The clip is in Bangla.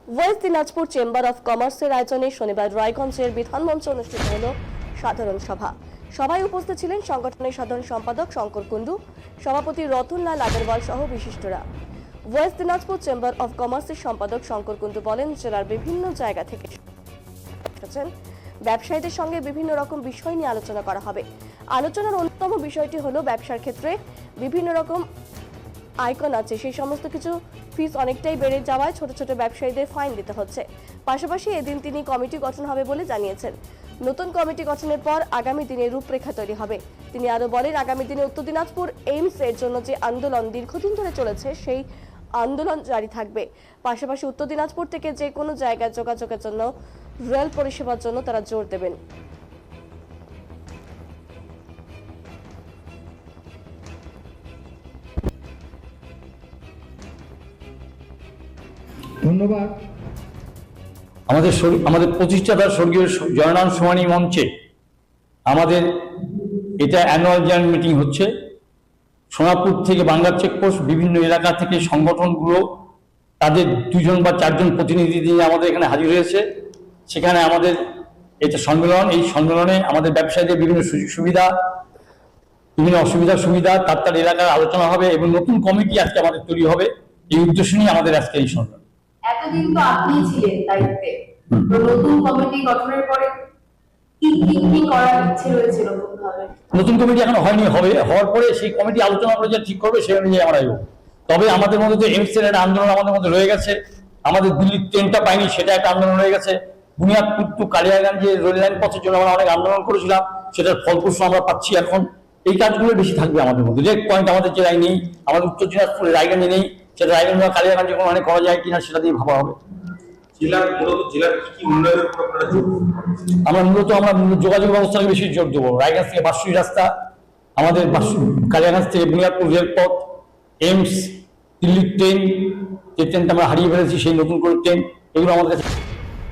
ওয়েস্ট দিনাজপুর চেম্বার অফ কমার্সের আয়োজনে শনিবার রায়গঞ্জের বিধানমঞ্চে অনুষ্ঠিত হল সাধারণ সভা। সভায় উপস্থিত ছিলেন সংগঠনের সাধারণ সম্পাদক শঙ্কর কুণ্ডু, সভাপতি রতনলাল আগরওয়াল সহ বিশিষ্টরা। ওয়েস্ট দিনাজপুর চেম্বার অফ কমার্সের সম্পাদক শঙ্কর কুণ্ডু বলেন, জেলার বিভিন্ন জায়গা থেকে ব্যবসায়ীদের সঙ্গে বিভিন্ন রকম বিষয় নিয়ে আলোচনা করা হবে। আলোচনার অন্যতম বিষয়টি হলো ব্যবসার ক্ষেত্রে বিভিন্ন রকম আইকন আছে, সেই সমস্ত কিছু ফিস অনেকটাই বেড়ে যাওয়ায় ছোট ছোট ব্যবসায়ীদের ফাইন দিতে হচ্ছে। পাশাপাশি এদিন তিনি কমিটি গঠন হবে বলে জানিয়েছেন। নতুন কমিটি গঠনের পর আগামী দিনে রূপরেখা তৈরি হবে। তিনি আরো বলেন, আগামী দিনে উত্তর দিনাজপুর এইমস এর জন্য যে আন্দোলন দীর্ঘদিন ধরে চলেছে সেই আন্দোলন জারি থাকবে। পাশাপাশি উত্তর দিনাজপুর থেকে যে কোনো জায়গায় যোগাযোগের জন্য রেল পরিষেবার জন্য তারা জোর দেবেন। ধন্যবাদ। আমাদের প্রতিষ্ঠাতা স্বর্গীয় জয়নাল সোমানী মঞ্চে আমাদের এটা অ্যানুয়াল জেনারেল মিটিং হচ্ছে। সোনাপুর থেকে বাংলা চেকপোস্ট বিভিন্ন এলাকা থেকে সংগঠনগুলো তাদের 2 বা 4 প্রতিনিধি দিয়ে আমাদের এখানে হাজির হয়েছে। সেখানে আমাদের এটা সম্মেলন, এই সম্মেলনে আমাদের ব্যবসায়ীদের বিভিন্ন সুযোগ সুবিধা, বিভিন্ন সুবিধা তার এলাকার আলোচনা হবে এবং নতুন কমিটি আজকে আমাদের তৈরি হবে। এই উদ্দেশ্য নিয়ে আমাদের আজকে এই সম্মেলন। এতদিন তো আপনি ছিলেন দায়িত্বে, তো নতুন কমিটি গঠনের পরে কি করার ইচ্ছে রয়েছে নতুন ভাবে? নতুন কমিটি এখনো হয়নি, হওয়ার পরে সেই কমিটি আলোচনা করে যা ঠিক করবে সেই অনুযায়ী আমরা এগোবো। তবে আমাদের মধ্যে তো এমস এর একটা আন্দোলন আমাদের মধ্যে রয়ে গেছে। আমাদের দিল্লির ট্রেনটা পাইনি, সেটা একটা আন্দোলন রয়ে গেছে। বুনিয়াদপুর টু কালিয়াগঞ্জ যে রেল লাইন পথের জন্য আমরা অনেক আন্দোলন করেছিলাম, সেটার ফলপ্রসূ আমরা পাচ্ছি এখন। এই কাজগুলো বেশি থাকবে আমাদের মধ্যে। যে পয়েন্ট আমাদের জেলায় নেই, আমাদের উত্তর দিনাজপুরে রায়গঞ্জে নেই, সেটা রায়গঞ্জ বা কালিয়াগঞ্জে কোনো অনেক করা যায় কিনা সেটা দিয়ে ভাবা হবে। আমরা মূলত যোগাযোগ ব্যবস্থাকে বেশি জোর দেবো। রায়গঞ্জ থেকে বাঁশরী রাস্তা, আমাদের কালিয়াগঞ্জ থেকে বুনিয়াদপুর রেলপথ, এমস, দিল্লির ট্রেন, যে ট্রেনটা আমরা হারিয়ে ফেলেছি সেই নতুন করে ট্রেন, এগুলো আমাদের কাছে